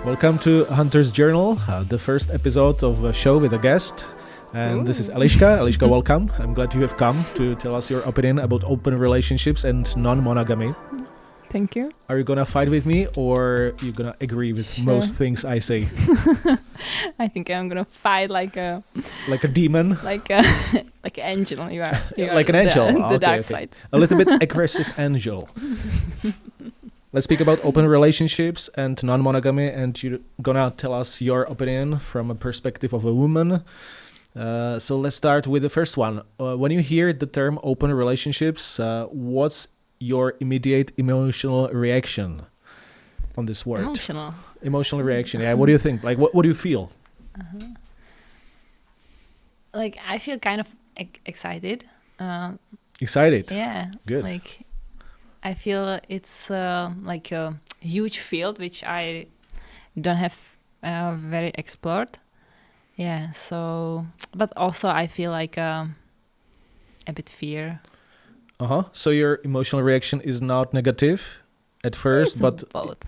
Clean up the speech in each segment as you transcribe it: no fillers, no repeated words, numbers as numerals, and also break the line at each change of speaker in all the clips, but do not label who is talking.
Welcome to Hunter's Journal, the first episode of a show with a guest. And This is Eliška. Eliška, welcome. I'm glad you have come to tell us your opinion about open relationships and non-monogamy.
Thank you.
Are you gonna fight with me or you gonna agree with most things I say?
I think I'm gonna fight like a
demon,
like an angel. You are
like an angel.
The dark side.
A little bit aggressive angel. Let's speak about open relationships and non-monogamy, and you're gonna tell us your opinion from a perspective of a woman. So let's start with the first one. When you hear the term open relationships, what's your immediate emotional reaction on this word? Emotional reaction. Yeah. What do you think? Like, what do you feel?
Like, I feel kind of excited.
Excited.
Yeah.
Good.
Like, I feel it's like a huge field which I don't have very explored. Yeah. So, but also I feel like a bit fear.
So your emotional reaction is not negative at first, but
both.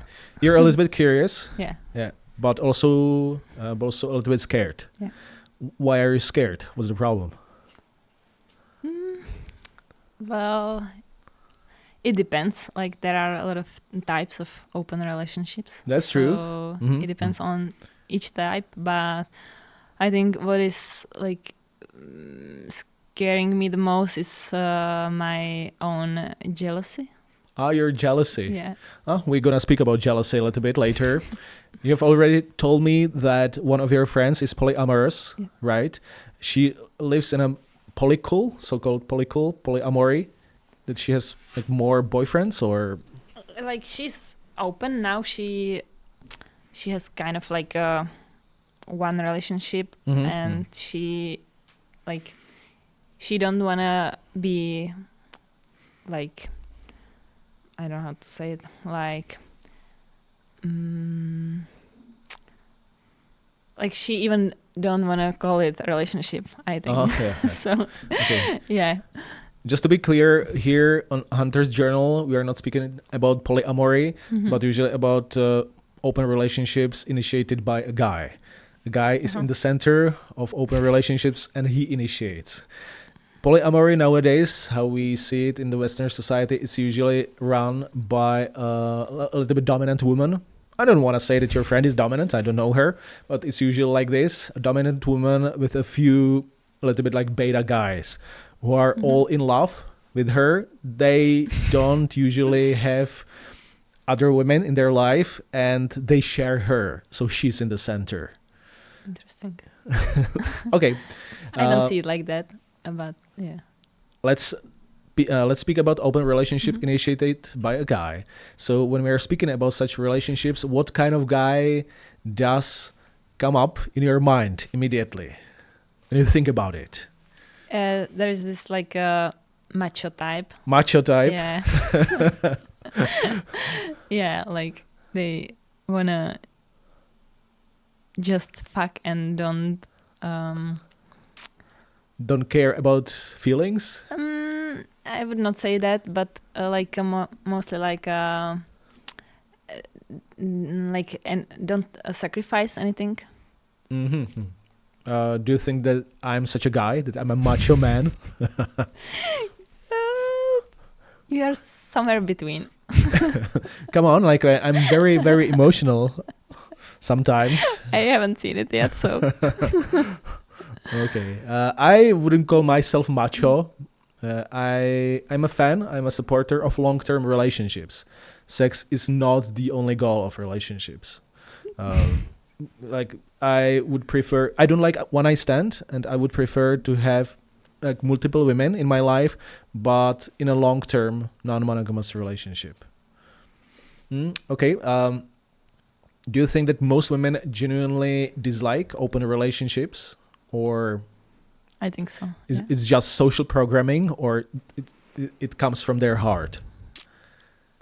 You're a little bit curious.
Yeah.
Yeah. But also a little bit scared.
Yeah.
Why are you scared? What's the problem?
Well, it depends. Like, there are a lot of types of open relationships.
That's true.
So it depends on each type. But I think what is like scaring me the most is my own jealousy.
Your jealousy.
Yeah.
We're gonna speak about jealousy a little bit later. You have already told me that one of your friends is polyamorous, right? She lives in a so-called polyamory. That she has like more boyfriends, or
like she's open now. She has kind of like one relationship, and she don't wanna be like, I don't know how to say it, like like she even don't wanna call it a relationship, I think.
Okay.
So yeah.
Just to be clear, here on Hunter's Journal, we are not speaking about polyamory, but usually about open relationships initiated by a guy. A guy is in the center of open relationships and he initiates. Polyamory nowadays, how we see it in the Western society, is usually run by a little bit dominant woman. I don't want to say that your friend is dominant. I don't know her, but it's usually like this: a dominant woman with a few little bit like beta guys who are all in love with her. They don't usually have other women in their life, and they share her, so she's in the center.
Interesting.
Okay.
I don't see it like that, but yeah.
Let's speak about open relationship initiated by a guy. So when we are speaking about such relationships, what kind of guy does come up in your mind immediately when you think about it?
There is this like macho type.
Macho type?
Yeah. Yeah, like they wanna just fuck and don't
care about feelings?
I would not say that, but like mostly like and don't sacrifice anything.
Do you think that I'm such a guy, that I'm a macho man?
You are somewhere between.
Come on, like I'm very, very emotional sometimes.
I haven't seen it yet, so.
Okay. I wouldn't call myself macho. I'm a fan. I'm a supporter of long-term relationships. Sex is not the only goal of relationships. Like I don't like one night stand, and I would prefer to have like multiple women in my life, but in a long-term non-monogamous relationship. Okay. Do you think that most women genuinely dislike open relationships, or
I think so.
It's just social programming, or it comes from their heart?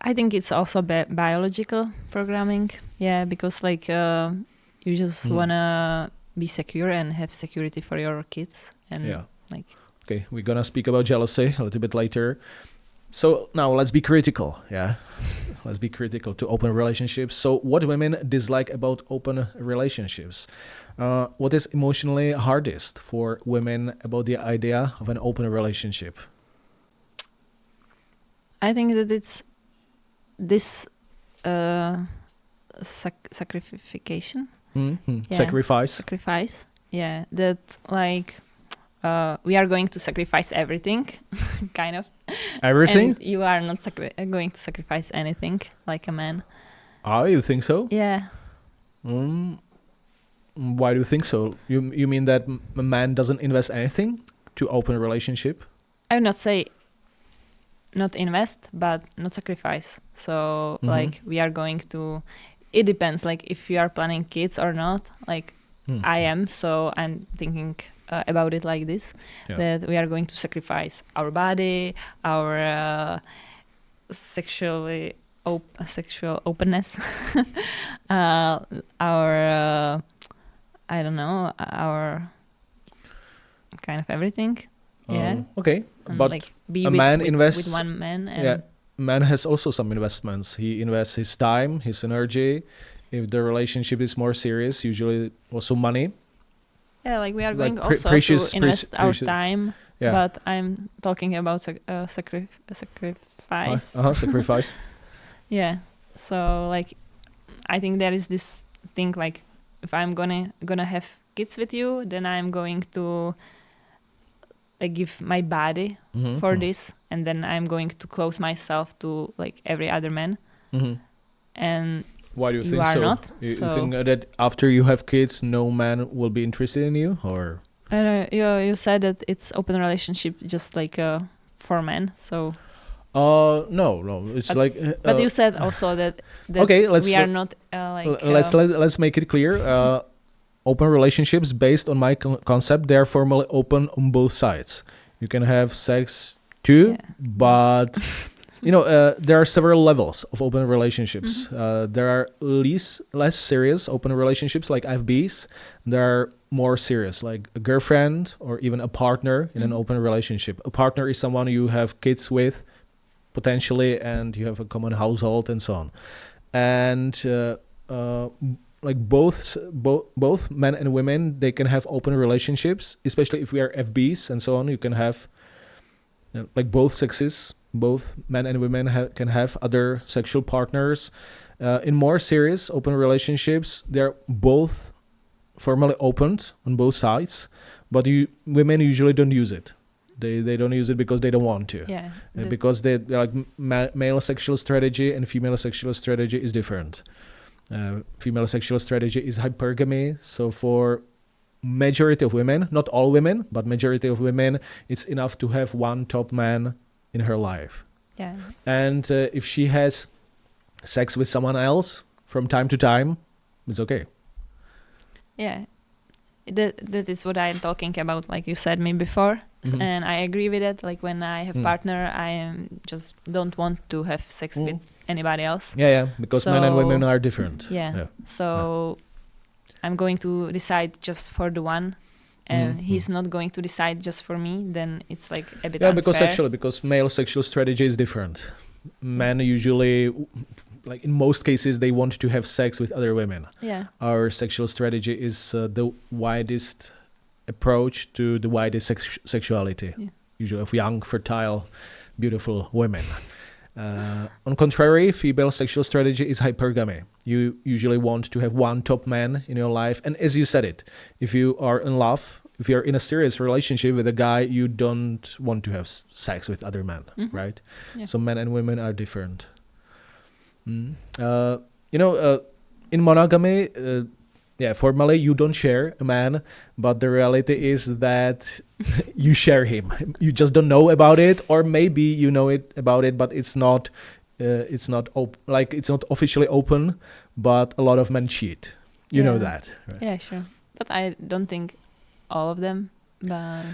I think it's also biological programming. Yeah, because like you just wanna be secure and have security for your kids, and like.
Okay, we're gonna speak about jealousy a little bit later. So now let's be critical. Yeah. Let's be critical to open relationships. So what women dislike about open relationships? What is emotionally hardest for women about the idea of an open relationship?
I think that it's this sacrification.
Mm-hmm.
Yeah.
Sacrifice.
Yeah, that like we are going to sacrifice everything, kind of.
Everything?
And you are not going to sacrifice anything like a man.
Oh, you think so?
Yeah.
Why do you think so? You mean that a man doesn't invest anything to open a relationship?
I would not say not invest, but not sacrifice. So like we are going to, it depends, like if you are planning kids or not, like I am, so I'm thinking about it like this, that we are going to sacrifice our body, our sexual openness, our I don't know, our kind of everything. Yeah.
Okay,
And
but
like be
a
with,
man
with,
invests.
with one man. And
man has also some investments. He invests his time, his energy. If the relationship is more serious, usually also money.
yeah, like we are
Like
going also
precious-
to invest our
precious-
time.
Yeah.
But I'm talking about sacrifice.
Sacrifice.
Yeah. So like, I think there is this thing like, if I'm gonna have kids with you, then I'm going to like give my body for this, and then I'm going to close myself to like every other man. And
why do you
you
think
are
so?
not,
You
so-
think that after you have kids, no man will be interested in you, or?
you said that it's open relationship just like for men. So
No. It's
But-
like.
but you said also that
okay,
we are not like
let's make it clear. Open relationships, based on my concept, they are formally open on both sides. You can have sex too,
Yeah.
but there are several levels of open relationships. There are less serious open relationships like FBs. There are more serious, like a girlfriend or even a partner in an open relationship. A partner is someone you have kids with, potentially, and you have a common household and so on. And like both men and women, they can have open relationships, especially if we are FBs and so on. You can have like both sexes, both men and women can have other sexual partners. In more serious open relationships, they're both formally opened on both sides, but women usually don't use it. They don't use it because they don't want to.
Yeah.
Because they like male sexual strategy and female sexual strategy is different. Female sexual strategy is hypergamy. So for majority of women, not all women, but majority of women, it's enough to have one top man in her life.
Yeah.
And if she has sex with someone else from time to time, it's okay.
Yeah. That is what I'm talking about, like you said me before. And I agree with it. Like when I have partner, I just don't want to have sex with anybody else.
Yeah, because men and women are different.
Yeah. So I'm going to decide just for the one, and he's not going to decide just for me. Then it's like a bit unfair.
because male sexual strategy is different. Men usually, like in most cases, they want to have sex with other women.
Yeah.
Our sexual strategy is the widest approach to the widest sexuality, usually of young, fertile, beautiful women. On contrary, female sexual strategy is hypergamy. You usually want to have one top man in your life. And as you said it, if you are in love, if you're in a serious relationship with a guy, you don't want to have sex with other men, right?
Yeah.
So men and women are different. In monogamy, formally you don't share a man, but the reality is that you share him. You just don't know about it, or maybe you know about it, but it's not officially open. But a lot of men cheat. You know that, right?
Yeah, sure. But I don't think all of them. But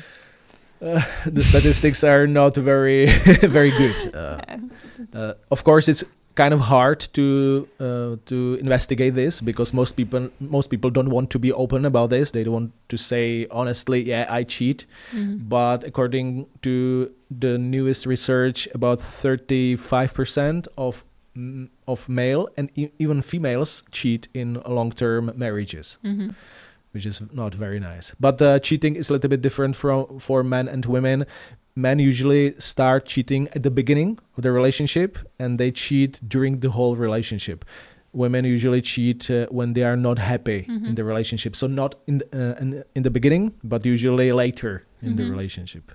the statistics are not very very good. Of course, it's kind of hard to investigate this, because most people don't want to be open about this. They don't want to say honestly, yeah, I cheat. But according to the newest research, about 35% of male and even females cheat in long-term marriages, which is not very nice. But cheating is a little bit different for men and women. Men usually start cheating at the beginning of the relationship, and they cheat during the whole relationship. Women usually cheat when they are not happy in the relationship. So not in the beginning, but usually later in the relationship.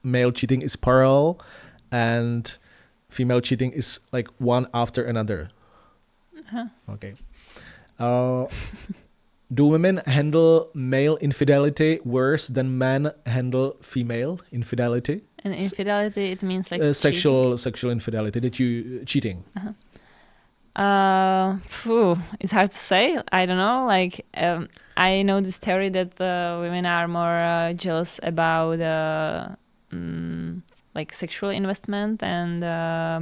Male cheating is parallel, and female cheating is like one after another. Okay. Do women handle male infidelity worse than men handle female infidelity?
And infidelity, it means like
sexual infidelity. Cheating?
It's hard to say. I don't know. Like I know this theory that women are more jealous about like sexual investment, and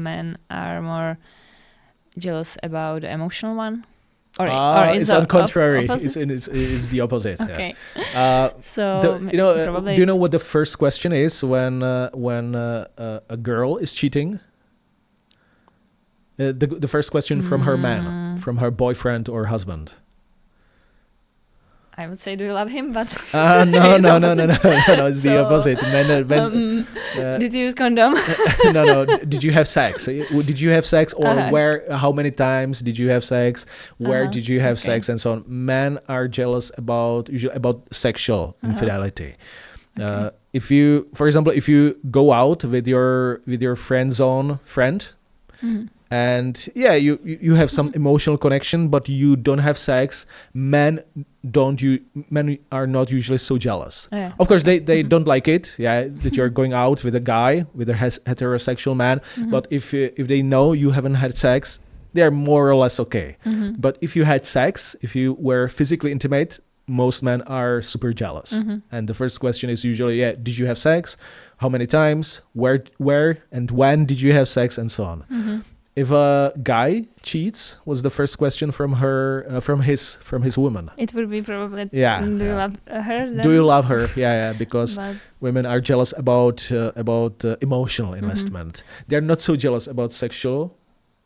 men are more jealous about the emotional one. Or
it's on contrary. It's the opposite.
Okay.
Yeah.
So
do you know what the first question is when a girl is cheating? The first question from her man, from her boyfriend or husband.
I would say, do you love him? But
no. It's the opposite. Men,
did you use condom?
No. Did you have sex? Did you have sex, or where? How many times did you have sex? Where did you have sex, and so on? Men are jealous usually about sexual infidelity. If you, for example, if you go out with your friend zone friend. And yeah, you have some emotional connection, but you don't have sex. Men are not usually so jealous. Yeah. Of course, they don't like it. Yeah, that you're going out with a guy, with a heterosexual man. But if they know you haven't had sex, they're more or less okay. But if you had sex, if you were physically intimate, most men are super jealous. And the first question is usually, yeah, did you have sex? How many times? Where and when did you have sex, and so on. If a guy cheats, was the first question from his woman? It would be probably, do you love her? Then? Do you love her? Yeah, because women are jealous about emotional investment. They're not so jealous about sexual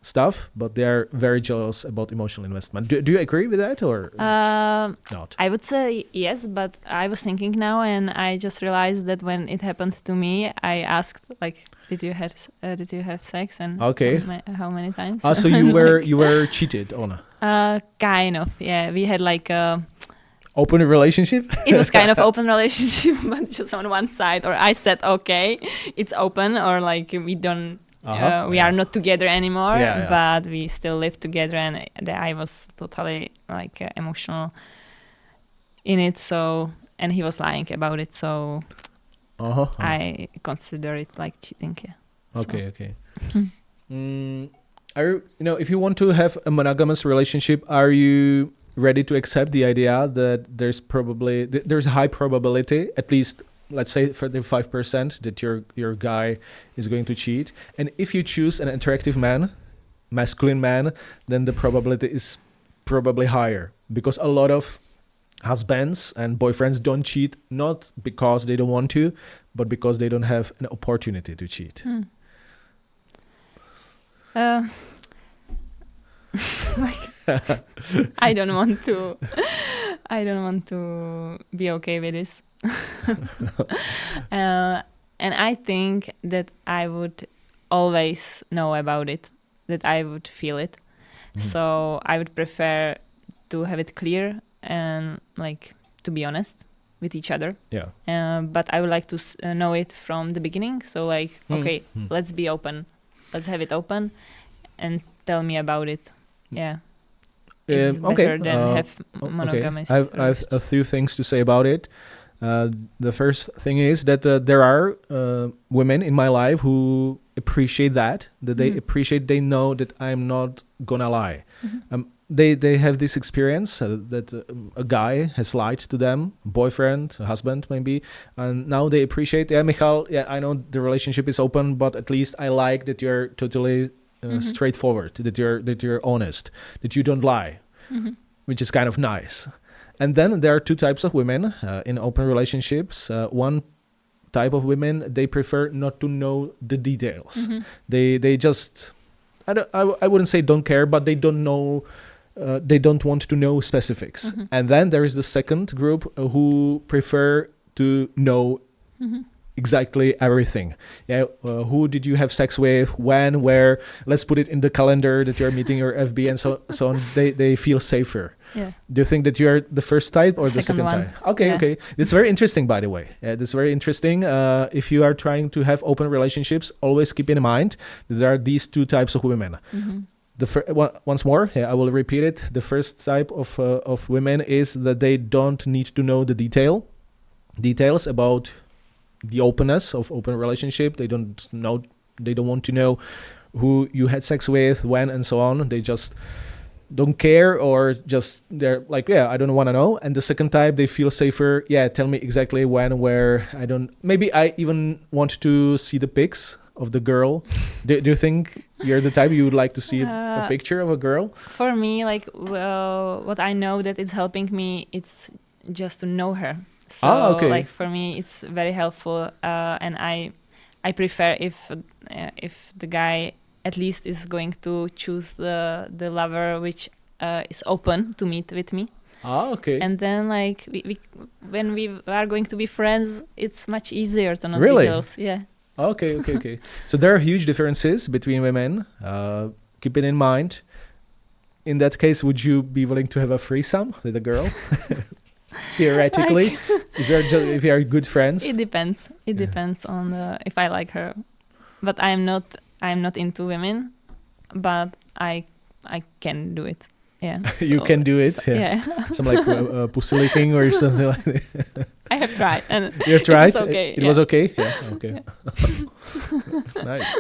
stuff, but they are very jealous about emotional investment. Do you agree with that, or not?
I would say yes, but I was thinking now, and I just realized that when it happened to me, I asked like, did you have sex, and how many times?
So you were cheated on?
Kind of, yeah. We had like a
open relationship.
It was kind of open relationship, but just on one side. Or I said, okay, it's open, or like we don't. We are not together anymore, but we still live together, and I was totally like emotional in it. So, and he was lying about it, so I consider it like cheating. Yeah.
Okay. Are if you want to have a monogamous relationship, are you ready to accept the idea that there's a high probability, at least, let's say 35%, that your guy is going to cheat? And if you choose an attractive man, masculine man, then the probability is probably higher, because a lot of husbands and boyfriends don't cheat, not because they don't want to, but because they don't have an opportunity to cheat.
I don't want to be okay with this. And I think that I would always know about it, that I would feel it. So I would prefer to have it clear and like to be honest with each other. But I would like to know it from the beginning. So like, okay, let's be open. Let's have it open and tell me about it. Yeah. It's better than have monogamous.
I have a few things to say about it. The first thing is that there are women in my life who appreciate that they appreciate, they know that I'm not gonna lie. they have this experience that a guy has lied to them, boyfriend, a husband maybe, and now they appreciate, yeah, Michal, yeah, I know the relationship is open, but at least I like that you're totally straightforward, that you're honest, that you don't lie, which is kind of nice. And then there are two types of women in open relationships. One type of women, they prefer not to know the details. They just, I wouldn't say don't care, but they don't know. They don't want to know specifics. And then there is the second group who prefer to know exactly everything. Yeah, who did you have sex with, when, where? Let's put it in the calendar that you're meeting your FB and so on. They feel safer.
Yeah.
Do you think that you're the first type or the second
one.
type? Okay. It's very interesting, by the way. It's very interesting. If you are trying to have open relationships, always keep in mind that there are these two types of women. Once more, I will repeat it. The first type of women is that they don't need to know the details about the openness of open relationship. They don't want to know who you had sex with, when, and so on. They just don't care, or just they're like, yeah, I don't want to know. And the second type, they feel safer. Yeah, tell me exactly when, where. Maybe I even want to see the pics of the girl. Do you think you're the type you would like to see a picture of a girl?
For me, like, well, what I know that it's helping me, it's just to know her. So, like, for me, it's very helpful, and I prefer if the guy at least is going to choose the lover which is open to meet with me. And then, like, we when we are going to be friends, it's much easier to know details. Yeah.
Okay. So there are huge differences between women. Keep it in mind. In that case, would you be willing to have a threesome with a girl? Theoretically, if you are good friends.
It depends. It depends on if I like her. But I'm not into women, but I can do it. Yeah.
You can do it. Yeah. Some like pussy licking or something like that.
I have tried, and
you have tried.
It was okay.
It was okay. Yeah. Okay. Nice.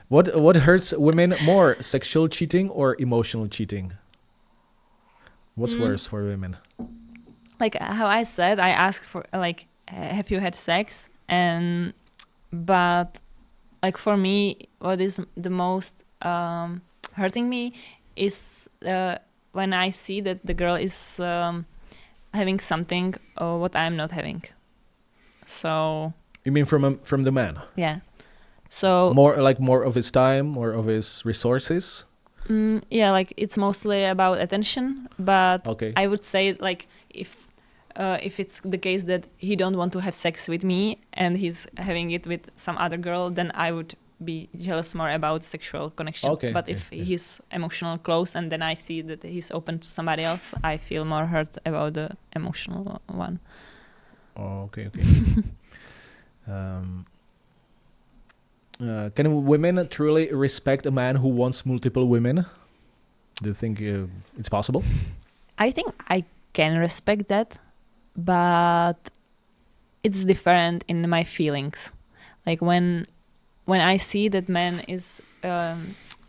What hurts women more, sexual cheating or emotional cheating? What's worse for women?
Like how I said, I asked for like, have you had sex? But like for me, what is the most hurting me is when I see that the girl is having something what I'm not having. So
you mean from the man?
Yeah. So
more of his time, more of his resources.
Yeah, like it's mostly about attention, but I would say like if it's the case that he don't want to have sex with me and he's having it with some other girl, then I would be jealous more about sexual connection. But if he's emotional close and then I see that he's open to somebody else, I feel more hurt about the emotional one.
Okay. Can women truly respect a man who wants multiple women? Do you think it's possible?
I think I can respect that, but it's different in my feelings. Like when I see that man is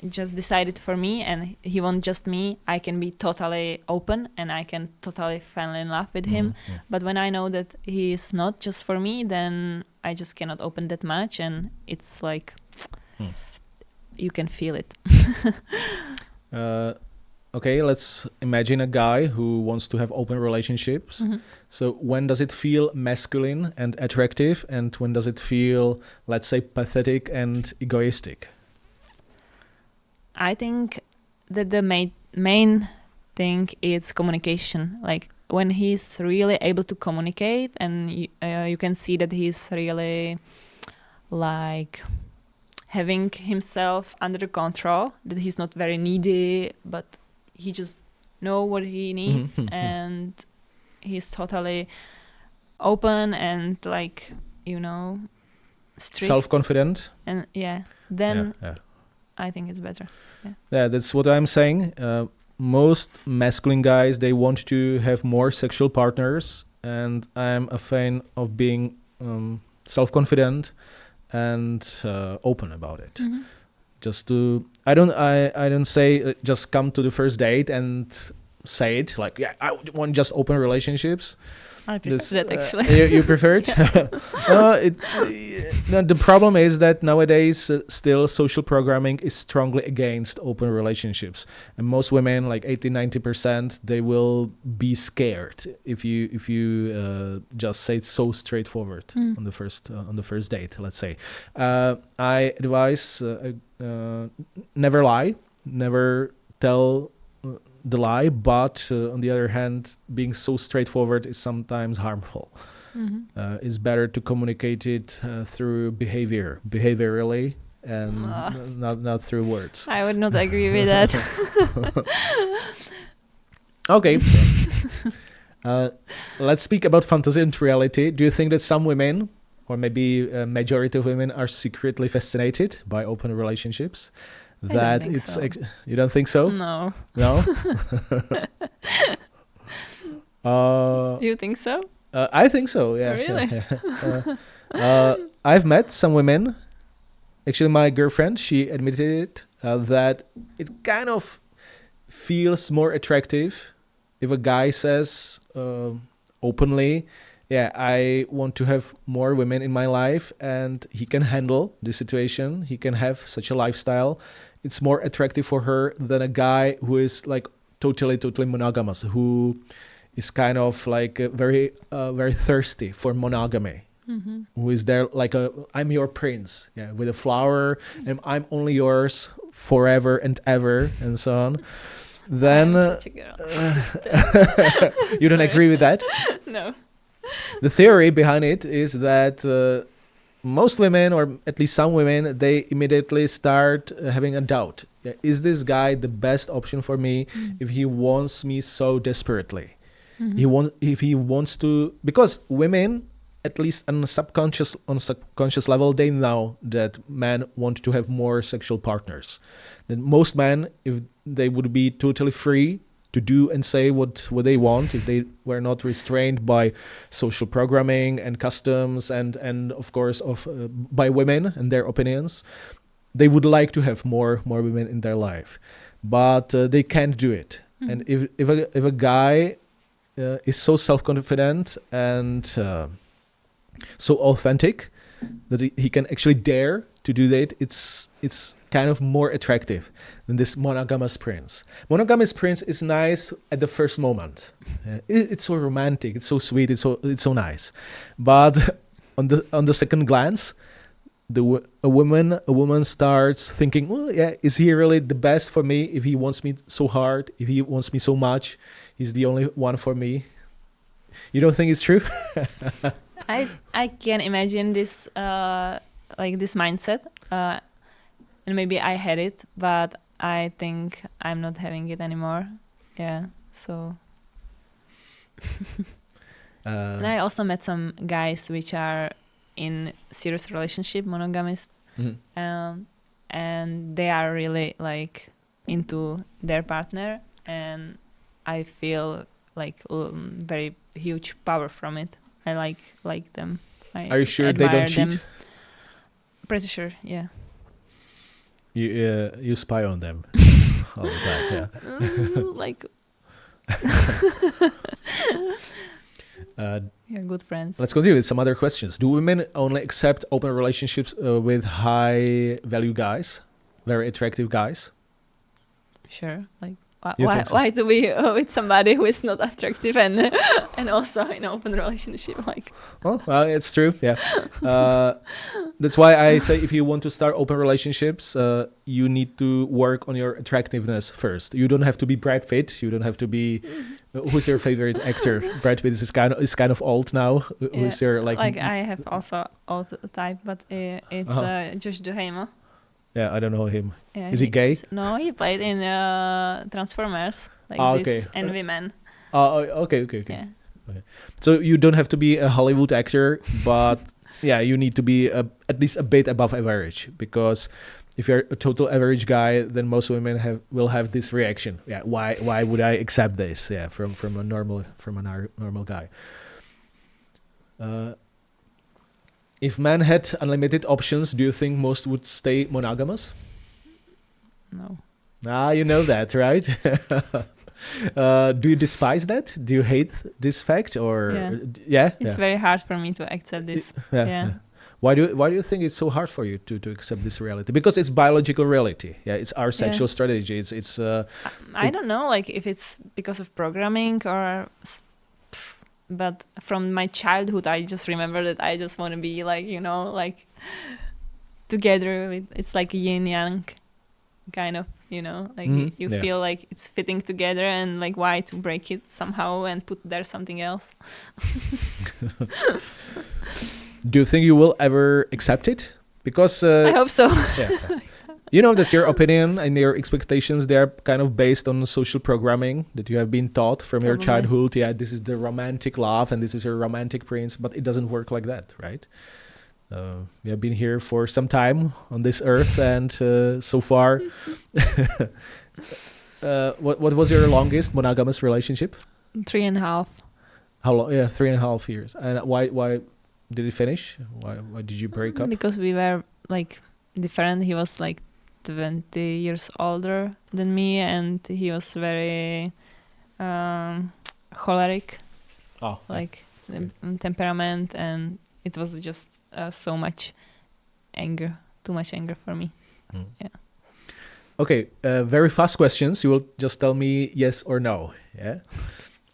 just decided for me and he wants just me, I can be totally open and I can totally fall in love with him. But when I know that he is not just for me, then I just cannot open that much, and it's like you can feel it.
Okay, let's imagine a guy who wants to have open relationships. So when does it feel masculine and attractive, and when does it feel, let's say, pathetic and egoistic?
I think that the main thing is communication. Like when he's really able to communicate, and you can see that he's really like having himself under control, that he's not very needy, but he just know what he needs, and he's totally open and like, strict.
Self-confident.
And then I think it's better.
Yeah, that's what I'm saying. Most masculine guys, they want to have more sexual partners, and I'm a fan of being self-confident and open about it. just to I don't say just come to the first date and say it like, yeah, I want just open relationships.
I prefer that actually.
You prefer it? The problem is that nowadays still social programming is strongly against open relationships, and most women, like 80-90%, they will be scared if you just say it so straightforward on the first date. Let's say, I advise never lie, never tell the lie, but on the other hand, being so straightforward is sometimes harmful. It's better to communicate it through behaviorally, and not through words.
I would not agree with that.
Okay. Let's speak about fantasy and reality. Do you think that some women, or maybe a majority of women, are secretly fascinated by open relationships?
I don't think so.
You don't think so?
No.
No?
You think so?
I think so, yeah.
Really?
I've met some women. Actually, my girlfriend, she admitted it, that it kind of feels more attractive if a guy says openly, yeah, I want to have more women in my life, and he can handle the situation. He can have such a lifestyle. It's more attractive for her than a guy who is like totally monogamous, who is kind of like very thirsty for monogamy. Who is there like I'm your prince, yeah, with a flower, and I'm only yours forever and ever, and so on. Then
I'm such a girl.
you don't agree with that?
No.
The theory behind it is that most women, or at least some women, they immediately start having a doubt. Yeah, is this guy the best option for me if he wants me so desperately? If he wants to, because women, at least on a subconscious level, they know that men want to have more sexual partners. Then most men, if they would be totally free to do and say what they want, if they were not restrained by social programming and customs and of course by women and their opinions, they would like to have more women in their life, but they can't do it. And if a guy is so self-confident and so authentic that he can actually dare to do that, it's kind of more attractive than this monogamous prince. Monogamous prince is nice at the first moment. It's so romantic, it's so sweet, it's so nice. But on the second glance, a woman starts thinking, well, yeah, is he really the best for me? If he wants me so hard, if he wants me so much, he's the only one for me. You don't think it's true?
I can imagine this like this mindset, and maybe I had it, but I think I'm not having it anymore. Yeah, so. And I also met some guys which are in serious relationship, monogamist, and they are really like into their partner, and I feel like very huge power from it. I like them.
Are you sure they don't cheat?
Them. Pretty sure, yeah.
You spy on them all the time, yeah.
Like you're good friends.
Let's continue with some other questions. Do women only accept open relationships with high value guys, very attractive guys?
Sure. Like
why
do we with somebody who is not attractive and also in an open relationship? Like,
well, it's true. Yeah, that's why I say if you want to start open relationships, you need to work on your attractiveness first. You don't have to be Brad Pitt. You don't have to be. Who's your favorite actor? Brad Pitt is kind of old now. Who's your like?
Like I have also old type, but it's Josh Duhamel.
Yeah, I don't know him.
Yeah,
is he gay?
No, he played in Transformers, like this, and Women.
Okay.
Yeah.
Okay. So you don't have to be a Hollywood actor, but yeah, you need to be at least a bit above average, because if you're a total average guy, then most women will have this reaction. Yeah, why would I accept this? Yeah, from a normal guy. If men had unlimited options, do you think most would stay monogamous?
No.
You know that, right? Do you despise that? Do you hate this fact, or
yeah? It's very hard for me to accept this. Yeah.
Why do you think it's so hard for you to accept this reality? Because it's biological reality. Yeah, it's our sexual strategy. It's.
I don't know, like if it's because of programming or. But from my childhood, I just remember that I just want to be like, like together with, it's like yin yang kind of, like you feel like it's fitting together, and like why to break it somehow and put there something else.
Do you think you will ever accept it? Because
I hope so.
You know that your opinion and your expectations, they are kind of based on social programming that you have been taught from your childhood. Yeah, this is the romantic love and this is your romantic prince, but it doesn't work like that, right? We have been here for some time on this earth, and so far, what was your longest monogamous relationship?
3.5.
How long? Yeah, 3.5 years. And why did it finish? Why did you break up?
Because we were like different. He was like 20 years older than me, and he was very choleric, temperament, and it was just so much anger, too much anger for me. Yeah.
Okay, very fast questions. You will just tell me yes or no. Yeah.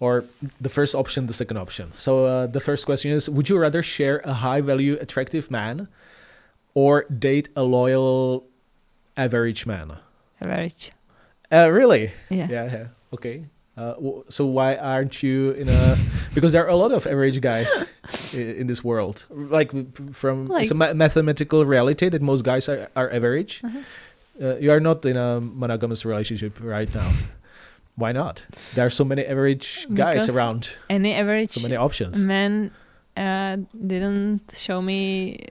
Or the first option, the second option. So the first question is, would you rather share a high-value, attractive man or date a loyal, average man?
Average.
Really?
Yeah.
Okay. So why aren't you in a... Because there are a lot of average guys in this world. It's a mathematical reality that most guys are average. You are not in a monogamous relationship right now. Why not? There are so many average guys around.
Any average
so many options.
Men didn't show me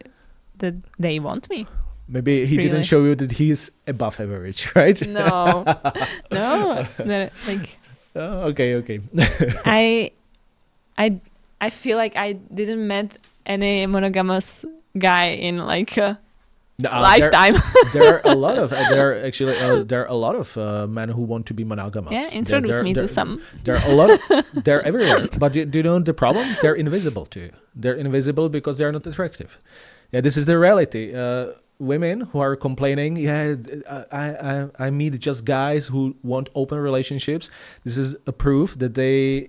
that they want me.
Maybe he didn't show you that he's above average, right?
No.
Okay.
I feel like I didn't met any monogamous guy in like a lifetime.
There are a lot of men who want to be monogamous.
Yeah, introduce me to some.
There are a lot. They're everywhere. But do you know the problem? They're invisible to you. They're invisible because they're not attractive. Yeah, this is the reality. Women who are complaining, I meet just guys who want open relationships. This is a proof that they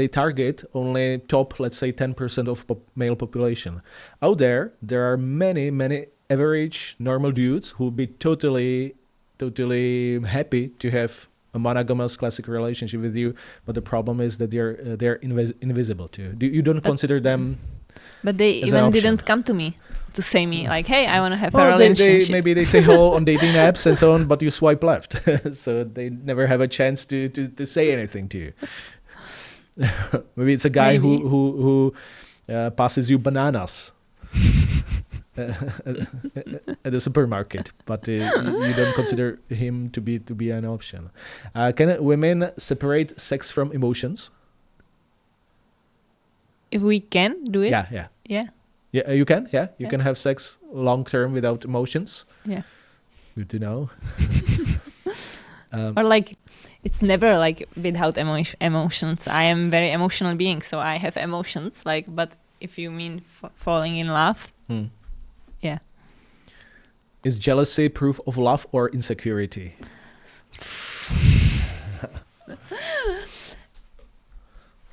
target only top, let's say, 10% of male population. Out there are many average normal dudes who will be totally happy to have a monogamous classic relationship with you. But the problem is that they're invisible to you. You don't consider them.
But they even didn't come to me to say me like, hey, I want to have a relationship.
Maybe they say hello on dating apps and so on, but you swipe left. So they never have a chance to say anything to you. Maybe it's a guy who passes you bananas at the supermarket, but you don't consider him to be an option. Can women separate sex from emotions?
If we can do it?
Yeah, you can. Yeah, you can have sex long term without emotions.
Yeah,
good to know.
Or like, it's never like without emotions. I am very emotional being, so I have emotions. Like, but if you mean falling in love, yeah.
Is jealousy proof of love or insecurity?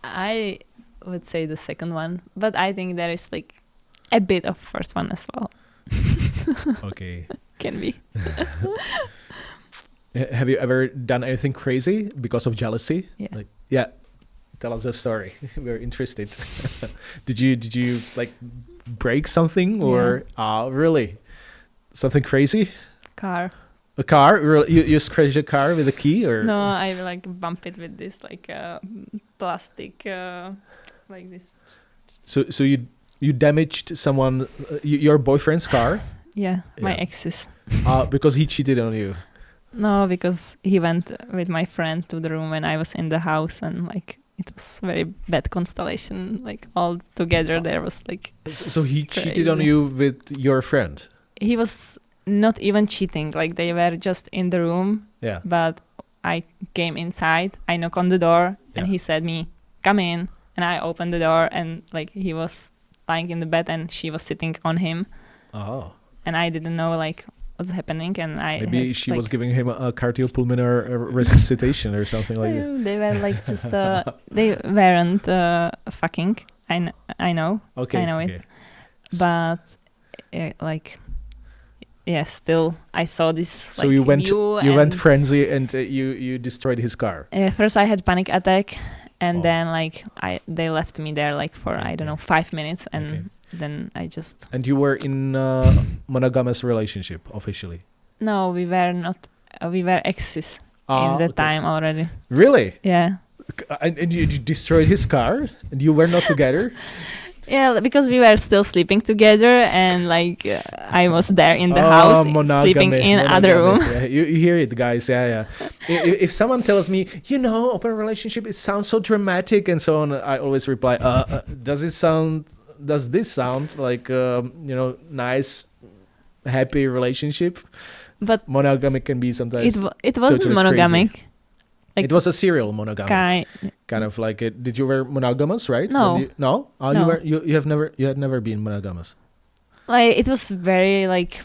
I would say the second one, but I think there is like a bit of first one as well.
Okay.
Can be.
Have you ever done anything crazy because of jealousy?
Yeah.
Tell us a story. We're interested. Did you like break something or really something crazy? A car? Really? You scratched a car with a key or?
No, I like bump it with this like plastic like this.
So you damaged someone, your boyfriend's car?
Yeah, my ex's.
Because he cheated on you.
No, because he went with my friend to the room when I was in the house, and like it was very bad constellation. Like all together, there was like.
So he cheated on you with your friend.
He was not even cheating. Like they were just in the room.
Yeah.
But I came inside. I knocked on the door, and he said me, "Come in." And I opened the door, and like he was lying in the bed, and she was sitting on him.
Oh.
And I didn't know like what's happening, and
maybe she was giving him a cardiopulmonary resuscitation or something like that.
They were like just they weren't fucking. I know.
Okay.
I know it. But like, yeah, still I saw this.
So
like,
you went frenzy and you destroyed his car.
First I had panic attack, and then like they left me there like for I don't know 5 minutes, and then I just. And
you were in monogamous relationship officially?
No, we were not. We were exes in the time already.
Really?
Yeah.
And you destroyed his car, and you were not together.
Yeah, because we were still sleeping together, and like I was there in the house, sleeping in other room.
Yeah, you hear it, guys. Yeah. If someone tells me, open relationship, it sounds so dramatic and so on, I always reply, does this sound like nice, happy relationship? But monogamy can be sometimes.
It wasn't totally monogamic.
Crazy. Like, it was a serial monogamy. Kind of like it. Did you were monogamous, right?
No.
No? Oh,
no.
You had never been monogamous.
Like it was very like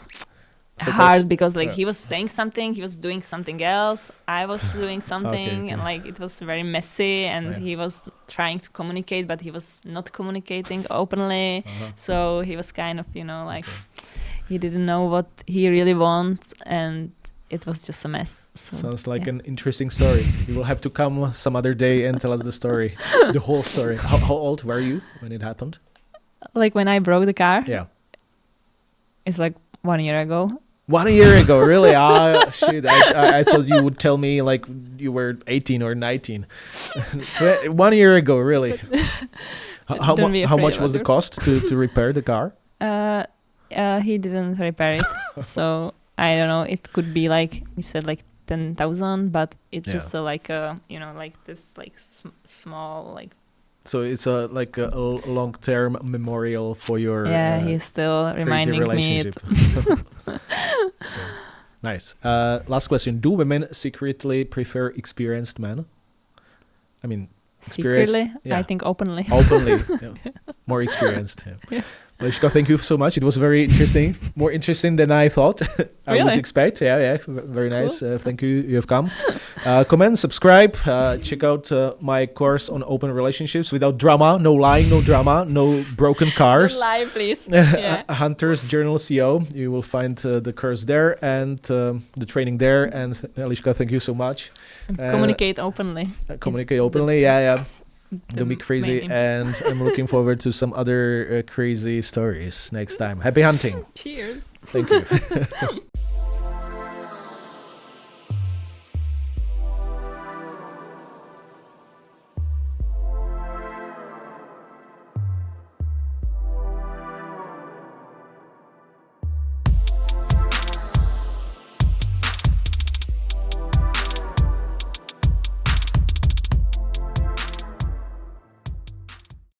hard because like he was saying something, he was doing something else, I was doing something, and like it was very messy, and he was trying to communicate, but he was not communicating openly. So he was kind of, he didn't know what he really wants, and it was just a mess. So,
sounds like an interesting story. You will have to come some other day and tell us the story, the whole story. How old were you when it happened?
Like when I broke the car?
Yeah.
It's like 1 year ago.
1 year ago, really? Shit. I thought you would tell me like you were 18 or 19. 1 year ago, really? How much was the cost to repair the car?
He didn't repair it. So I don't know. It could be like we said, like 10,000, but it's just like like this like small like. So
it's a long-term memorial for your.
Yeah, he's still reminding me.
Nice. Last question: do women secretly prefer experienced men? I mean,
secretly. Yeah. I think openly.
Openly, more experienced. Yeah. Lishka, thank you so much. It was very interesting, more interesting than I thought. I would expect. Yeah, very nice. Cool. Thank you. You have come. Comment, subscribe. Check out my course on open relationships without drama, no lying, no drama, no broken cars.
Don't lie, please.
Hunter's Journal CEO. You will find the course there and the training there. And Lishka, thank you so much.
Communicate openly.
Communicate openly. Yeah. Don't be crazy, and I'm looking forward to some other crazy stories next time. Happy hunting.
Cheers.
Thank you.